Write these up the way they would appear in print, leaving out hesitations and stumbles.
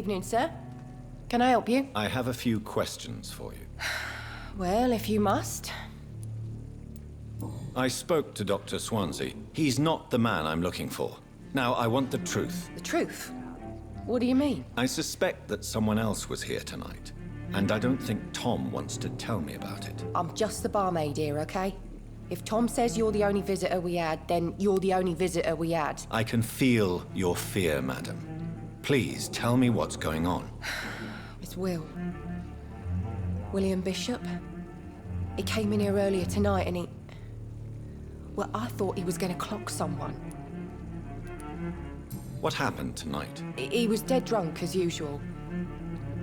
evening, sir. Can I help you? I have a few questions for you. Well, if you must. I spoke to Dr. Swansea. He's not the man I'm looking for. Now, I want the truth. The truth? What do you mean? I suspect that someone else was here tonight, and I don't think Tom wants to tell me about it. I'm just the barmaid here, okay? If Tom says you're the only visitor we had, then you're the only visitor we had. I can feel your fear, madam. Please, tell me what's going on. It's William Bishop. He came in here earlier tonight and he... Well, I thought he was going to clock someone. What happened tonight? He was dead drunk, as usual.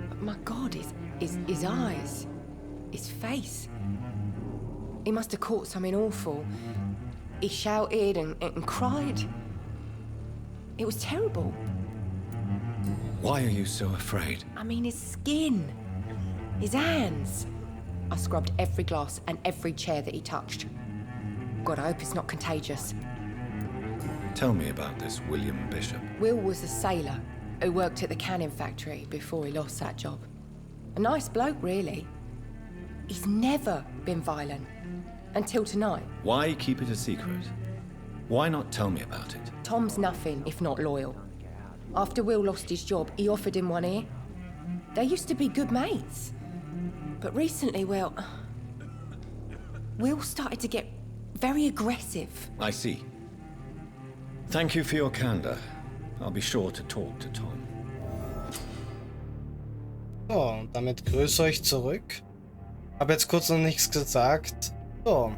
But my God, his eyes, his face. He must have caught something awful. He shouted and cried. It was terrible. Why are you so afraid? I mean, his skin, his hands. I scrubbed every glass and every chair that he touched. God, I hope it's not contagious. Tell me about this William Bishop. Will was a sailor who worked at the canning factory before he lost that job. A nice bloke, really. He's never been violent. Until tonight. Why keep it a secret? Why not tell me about it? Tom's nothing if not loyal. After Will lost his job, he offered him one ear. They used to be good mates. But recently, well... Will started to get very aggressive. I see. Thank you for your candor. I'll be sure to talk to Tom. So, und damit grüße euch zurück. Habe jetzt kurz noch nichts gesagt. So,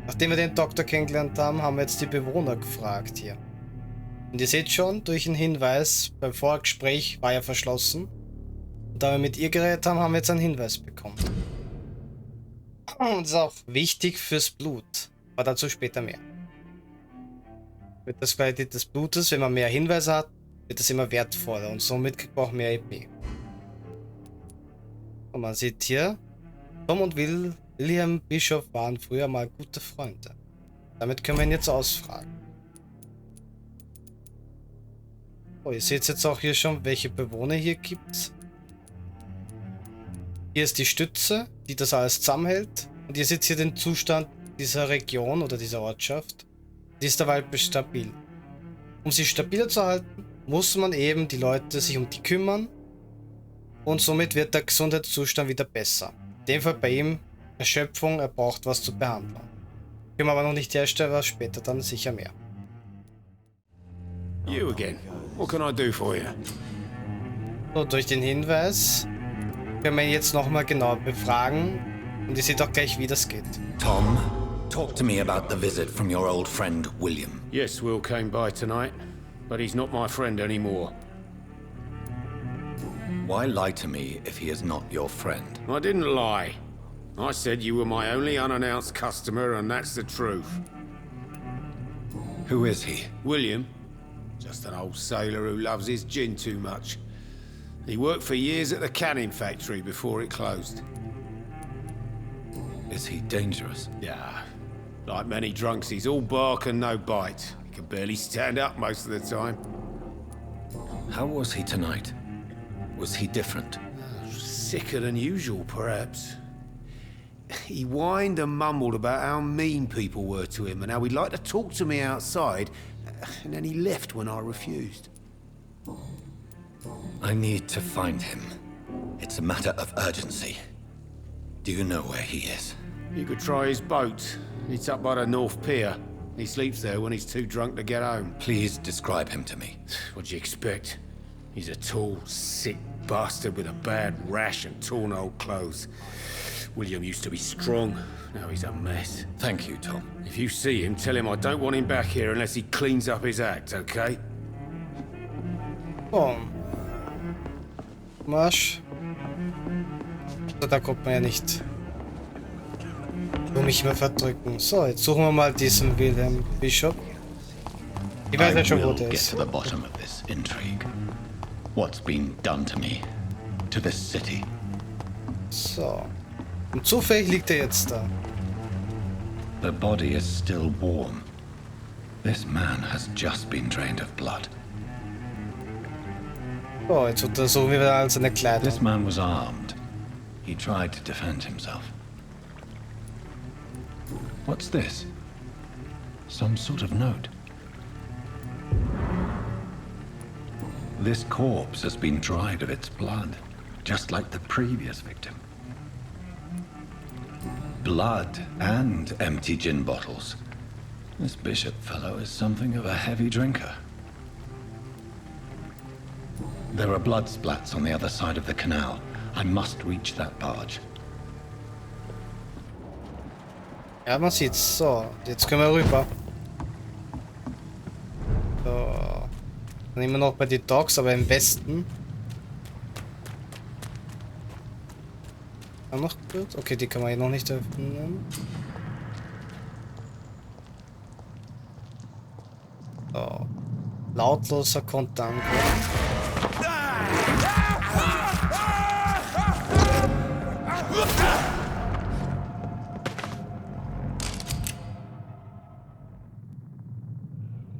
nachdem wir den Doktor kennengelernt haben, haben wir jetzt die Bewohner gefragt hier. Und ihr seht schon, durch einen Hinweis, beim Vorgespräch war ja verschlossen. Und da wir mit ihr geredet haben, haben wir jetzt einen Hinweis bekommen. Und das ist auch wichtig fürs Blut. Aber dazu später mehr. Mit der Qualität des Blutes, wenn man mehr Hinweise hat, wird es immer wertvoller und somit kriegt man auch mehr EP. Und man sieht hier, Tom und William Bischof waren früher mal gute Freunde. Damit können wir ihn jetzt ausfragen. Oh, ihr seht jetzt auch hier schon, welche Bewohner hier gibt. Hier ist die Stütze, die das alles zusammenhält. Und ihr seht hier den Zustand dieser Region oder dieser Ortschaft. Die ist derweil stabil. Um sie stabiler zu halten, muss man eben die Leute sich um die kümmern. Und somit wird der Gesundheitszustand wieder besser. In dem Fall bei ihm Erschöpfung, er braucht was zur Behandlung. Können wir aber noch nicht herstellen, aber später dann sicher mehr. You again. What can I do for you? So, durch den Hinweis können wir ihn jetzt nochmal genauer befragen. Und ihr seht auch gleich, wie das geht. Tom, talk to me about the visit from your old friend William. Yes, Will came by tonight, but he's not my friend anymore. Why lie to me if he is not your friend? I didn't lie. I said you were my only unannounced customer, and that's the truth. Who is he? William. Just an old sailor who loves his gin too much. He worked for years at the canning factory before it closed. Is he dangerous? Yeah. Like many drunks, he's all bark and no bite. He can barely stand up most of the time. How was he tonight? Was he different? Sicker than usual, perhaps. He whined and mumbled about how mean people were to him and how he'd like to talk to me outside, and then he left when I refused. I need to find him. It's a matter of urgency. Do you know where he is? You could try his boat. It's up by the North Pier. He sleeps there when he's too drunk to get home. Please describe him to me. What'd you expect? He's a tall, sick bastard with a bad rash and torn old clothes. William used to be strong. Now he's a mess. Thank you, Tom. If you see him, tell him I don't want him back here unless he cleans up his act, okay? Oh. Marsch. Da kommt man ja nicht. Mich mehr verdrücken. So, jetzt suchen wir mal diesen William Bishop. Ich weiß ja schon, wo der ist. Get to the bottom of this intrigue. What's been done to me, to this city? So. Und zufällig liegt er jetzt da. The body is still warm. This man has just been drained of blood. So, jetzt untersuchen wir all seine Kleidung. This man was armed. He tried to defend himself. What's this? Some sort of note. This corpse has been dried of its blood, just like the previous victim. Blood and empty gin bottles. This bishop fellow is something of a heavy drinker. There are blood splats on the other side of the canal. I must reach that barge. Ja, man sieht's. So, jetzt können wir rüber. So. Dann immer noch bei den Docks, aber im Westen. Auch noch gut. Okay, die kann man hier noch nicht öffnen. So. Lautloser Kontank.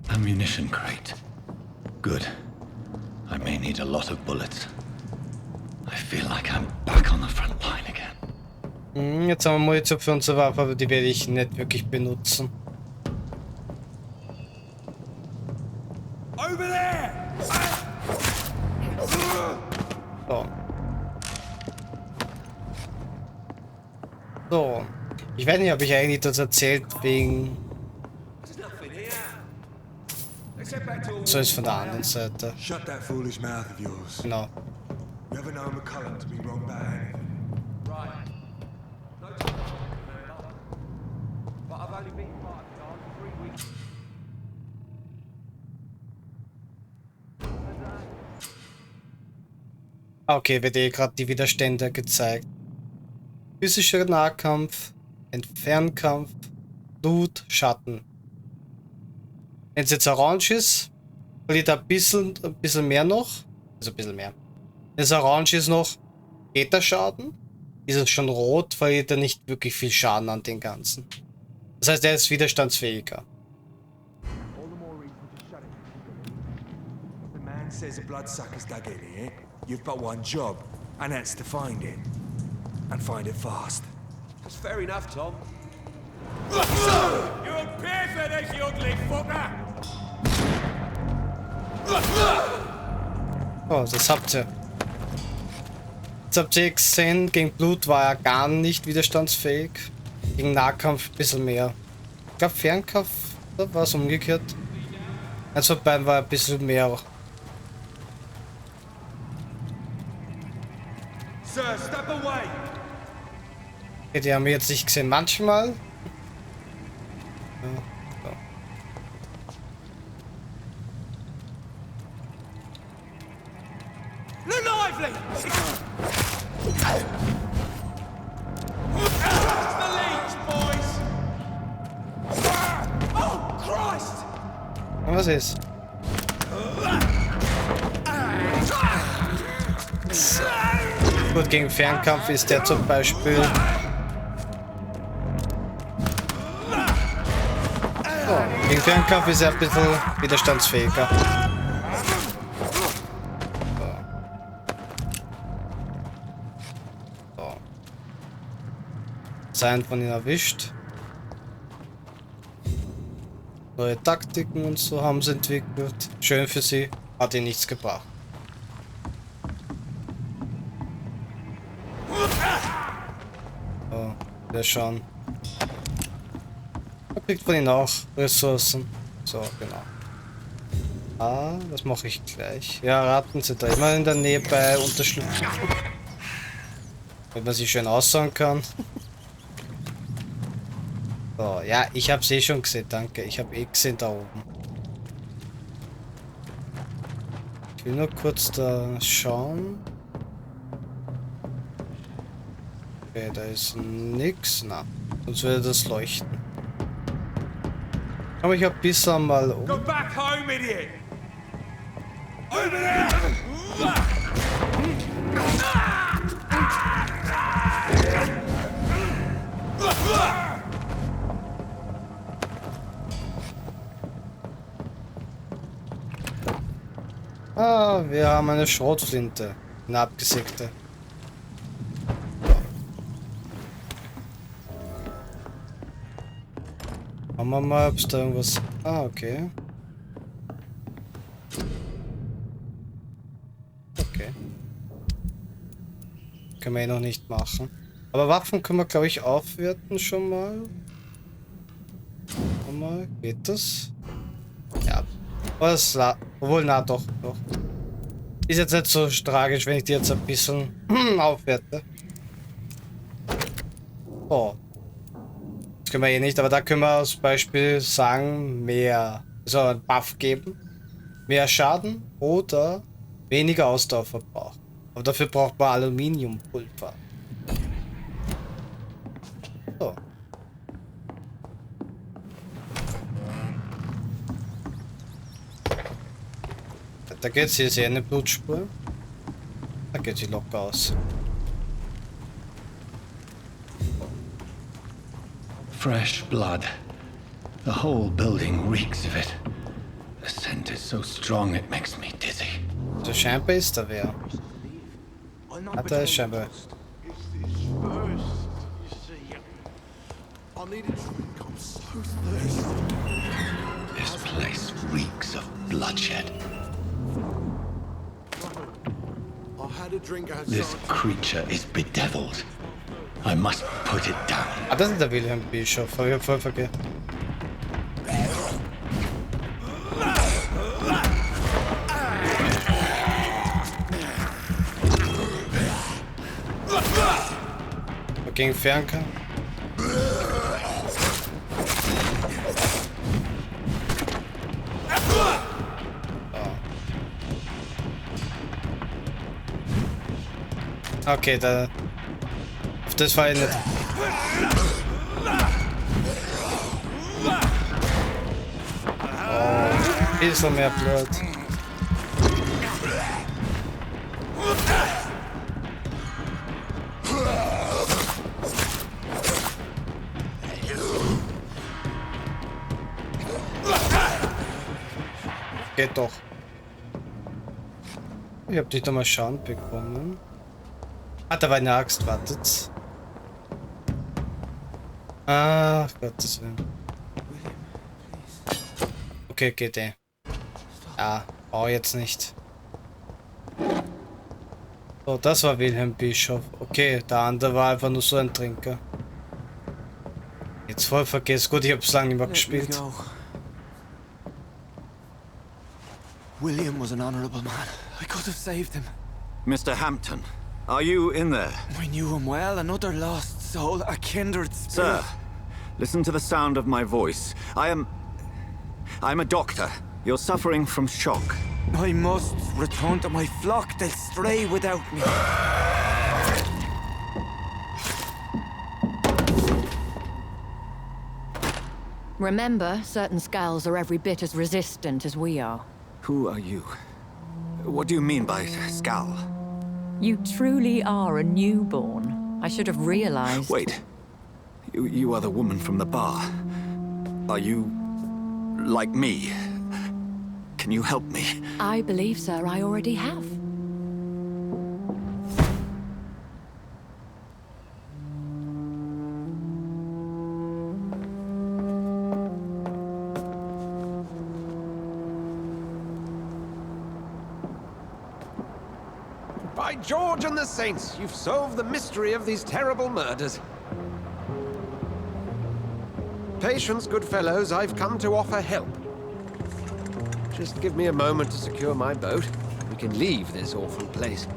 Ammunition crate. Good. I may need a lot of bullets. I feel like I'm back on the front line again. Jetzt haben wir Munition für unsere Waffe, aber die werde ich nicht wirklich benutzen. Over there! So. So. Ich weiß nicht, ob ich eigentlich das erzählt wegen... So ist von der anderen Seite. Shut that foolish mouth of yours. Genau. You ever known McCullough to be wrong about anything? Right. No time, but I've only been part of the yard for 3 weeks. Okay, wird eh gerade die Widerstände gezeigt. Physischer Nahkampf, Entfernkampf, Blut, Schatten. Wenn es jetzt orange ist, verliert er ein bisschen mehr noch. Also ein bisschen mehr. Wenn es orange ist noch, geht der Schaden. Ist es schon rot, verliert er nicht wirklich viel Schaden an den Ganzen. Das heißt, er ist widerstandsfähiger. All the more reason to shut it. If the man says a bloodsucker's dug in here, you've but one job, and that's to find it. And find it fast. That's fair enough, Tom. You'll pay for this, you ugly fucker! Oh, das habt ihr. Jetzt habt ihr gesehen, gegen Blut war er gar nicht widerstandsfähig. Gegen Nahkampf ein bisschen mehr. Ich glaube, Fernkampf war es umgekehrt. Eins von beiden war ein bisschen mehr. Sir, step away! Okay, die haben wir jetzt nicht gesehen. Manchmal. Ja, so. Lively! The leech, boys! Oh, Christ! Was ist? Gut, gegen Fernkampf ist der zum Beispiel. So, gegen Fernkampf ist er ein bisschen widerstandsfähiger. So. Sein von ihn erwischt. Neue Taktiken und so haben sie entwickelt. Schön für sie, hat ihnen nichts gebracht. So, wir schauen. Er kriegt von ihnen auch Ressourcen. So, genau. Ah, das mache ich gleich. Ja, Ratten sind da immer in der Nähe bei Unterschlupfen. Wenn man sie schön aussagen kann. So, ja, ich habe eh schon gesehen, danke. Ich habe eh gesehen da oben. Ich will nur kurz da schauen. Okay, da ist nix. Na, sonst würde das leuchten. Aber ich habe bisher mal um. Go back home, idiot! Over there! Ah, wir haben eine Schrotflinte. Eine abgesägte. Schauen wir mal, ob es da irgendwas... Ah, okay. Okay. Können wir eh noch nicht machen. Aber Waffen können wir, glaube ich, aufwerten schon mal. Mal. Geht das? Ja. Aber das obwohl, na doch, doch. Ist jetzt nicht so tragisch, wenn ich die jetzt ein bisschen aufwerte. Oh. Das können wir eh nicht, aber da können wir zum Beispiel sagen, mehr, also einen Buff geben. Mehr Schaden oder weniger Ausdauerverbrauch. Aber dafür braucht man Aluminiumpulver. So. Da geht's, hier ist ja eine Blutspur. Da geht sie locker aus. Fresh blood. The whole building reeks of it. The scent is so strong it makes me dizzy. So scheinbar ist da wer. Hat er scheinbar. This place reeks of bloodshed. This creature is bedeviled. I must put it down. Ah, das ist der Bischofs. Hab ich voll vergessen. Gegen Fernkampf. Okay, da. Auf das war ich nicht. Oh, bisschen mehr Blut. Geht doch. Ich hab dich da mal Schaden bekommen. Ah, da war eine Axt, wartet. Ach, Gottes Willen. Okay, geht eh. Ja, brauch jetzt nicht. So, das war Wilhelm Bischof. Okay, der andere war einfach nur so ein Trinker. Jetzt voll vergessen. Gut, ich hab's lange nicht mehr gespielt. William was an honorable man. I could have saved him. Mr. Hampton, are you in there? I knew him well, another lost soul, a kindred spirit. Sir, listen to the sound of my voice. I'm a doctor. You're suffering from shock. I must return to my flock. They'll stray without me. Remember, certain Skals are every bit as resistant as we are. Who are you? What do you mean by Skal? You truly are a newborn. I should have realized. Wait. You are the woman from the bar. Are you... like me? Can you help me? I believe, sir, I already have. By George and the Saints, you've solved the mystery of these terrible murders. Patience, good fellows, I've come to offer help. Just give me a moment to secure my boat. We can leave this awful place.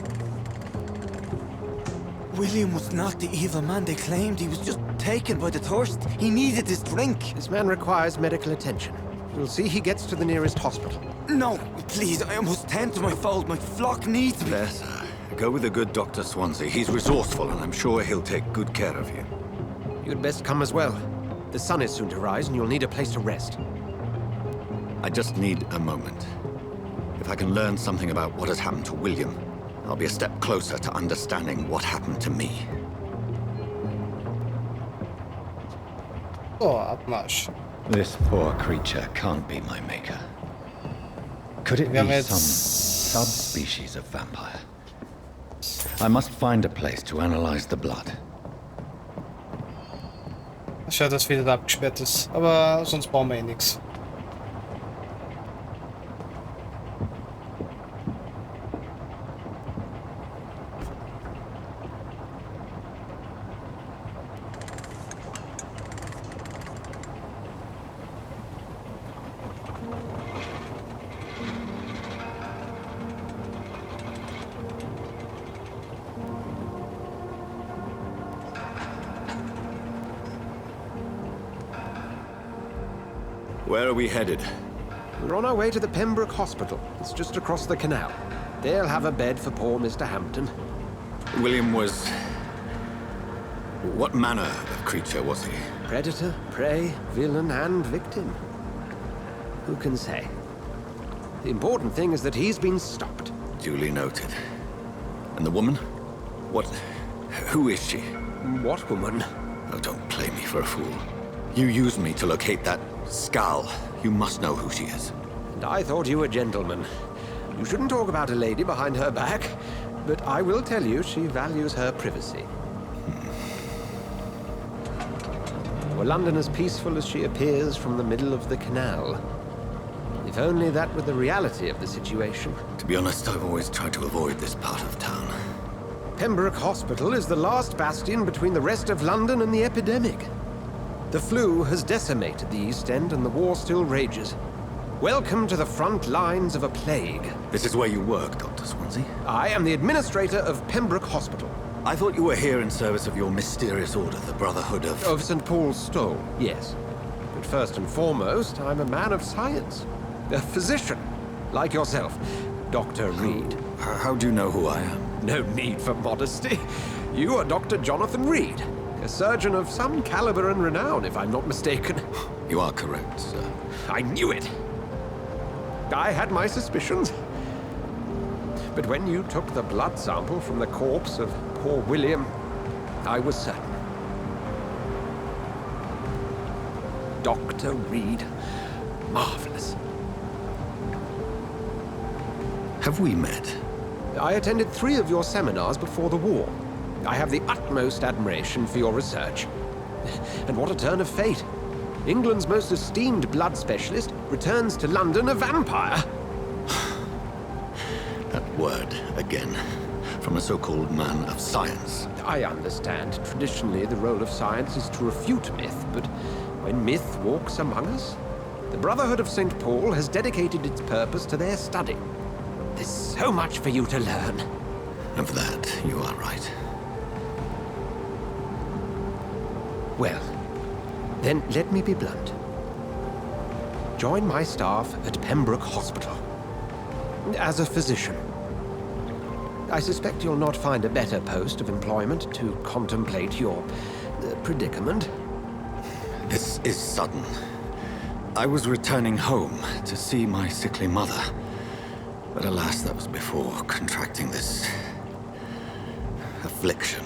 William was not the evil man they claimed. He was just taken by the thirst. He needed his drink. This man requires medical attention. You'll see he gets to the nearest hospital. No, please, I must tend to my fold. My flock needs me. There, sir. Go with the good Dr. Swansea. He's resourceful, and I'm sure he'll take good care of you. You'd best come as well. The sun is soon to rise, and you'll need a place to rest. I just need a moment. If I can learn something about what has happened to William, I'll be a step closer to understanding what happened to me. Oh, Abmarsch. This poor creature can't be my maker. Could it Wir haben be jetzt some subspecies of vampire? I must find a place to analyze the blood. Schaut, dass wieder abgesperrt ist. Aber sonst brauchen wir eh nichts. Where are we headed? We're on our way to the Pembroke Hospital. It's just across the canal. They'll have a bed for poor Mr. Hampton. William was... What manner of creature was he? Predator, prey, villain, and victim. Who can say? The important thing is that he's been stopped. Duly noted. And the woman? What... Who is she? What woman? Oh, don't play me for a fool. You used me to locate that Skal. You must know who she is. And I thought you a gentleman. You shouldn't talk about a lady behind her back, but I will tell you she values her privacy. Were London as peaceful as she appears from the middle of the canal? If only that were the reality of the situation. To be honest, I've always tried to avoid this part of town. Pembroke Hospital is the last bastion between the rest of London and the epidemic. The flu has decimated the East End and the war still rages. Welcome to the front lines of a plague. This is where you work, Dr. Swansea? I am the administrator of Pembroke Hospital. I thought you were here in service of your mysterious order, the Brotherhood of... Of St. Paul's Stole, yes. But first and foremost, I'm a man of science. A physician, like yourself, Dr. Reid. How do you know who I am? No need for modesty. You are Dr. Jonathan Reid, a surgeon of some caliber and renown, if I'm not mistaken. You are correct, sir. I knew it. I had my suspicions. But when you took the blood sample from the corpse of poor William, I was certain. Dr. Reid. Marvelous. Have we met? I attended 3 of your seminars before the war. I have the utmost admiration for your research. And what a turn of fate. England's most esteemed blood specialist returns to London a vampire. That word, again. From a so-called man of science. I understand. Traditionally, the role of science is to refute myth, but when myth walks among us, the Brotherhood of St. Paul has dedicated its purpose to their study. There's so much for you to learn. Of that, you are right. Well, then let me be blunt. Join my staff at Pembroke Hospital. As a physician. I suspect you'll not find a better post of employment to contemplate your predicament. This is sudden. I was returning home to see my sickly mother. But alas, that was before contracting this... affliction.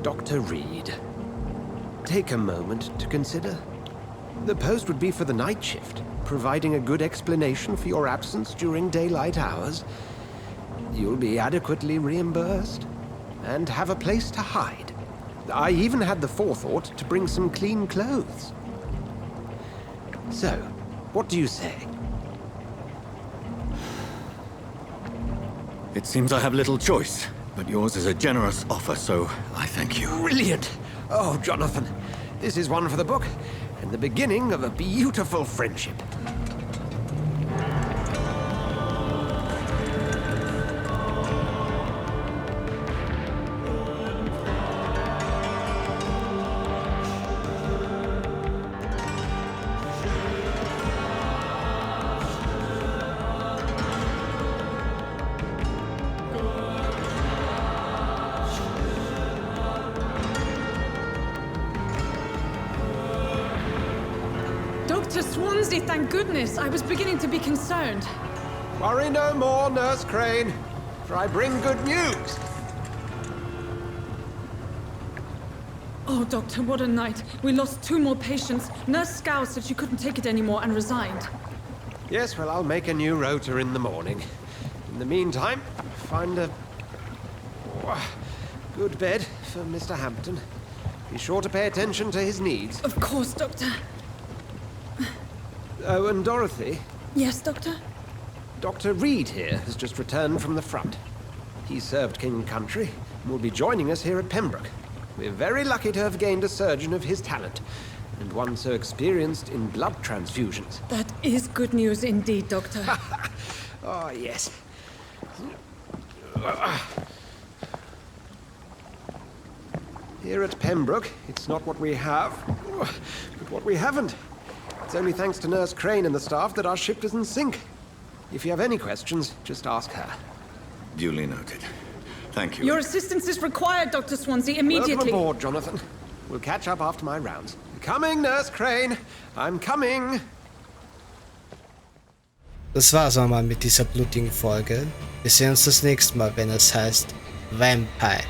Dr. Reid, take a moment to consider. The post would be for the night shift, providing a good explanation for your absence during daylight hours. You'll be adequately reimbursed, and have a place to hide. I even had the forethought to bring some clean clothes. So, what do you say? It seems I have little choice, but yours is a generous offer, so I thank you. Brilliant! Oh, Jonathan, this is one for the book, and the beginning of a beautiful friendship. Dr. Swansea, thank goodness. I was beginning to be concerned. Worry no more, Nurse Crane, for I bring good news. Oh, Doctor, what a night. We lost 2 more patients. Nurse Skal said she couldn't take it anymore and resigned. Yes, well, I'll make a new rota in the morning. In the meantime, find a good bed for Mr. Hampton. Be sure to pay attention to his needs. Of course, Doctor. Oh, and Dorothy? Yes, Doctor? Dr. Reid here has just returned from the front. He served King and Country and will be joining us here at Pembroke. We're very lucky to have gained a surgeon of his talent, and one so experienced in blood transfusions. That is good news indeed, Doctor. Oh, yes. Here at Pembroke, it's not what we have, but what we haven't. It's only thanks to Nurse Crane and the staff that our ship doesn't sink. If you have any questions, just ask her. Duly noted. Thank you. Your assistance is required, Dr. Swansea, immediately. Welcome aboard, Jonathan. We'll catch up after my rounds. Coming, Nurse Crane. I'm coming. Das war's auch mal mit dieser blutigen Folge. Wir sehen uns das nächste Mal, wenn es heißt Vampyr.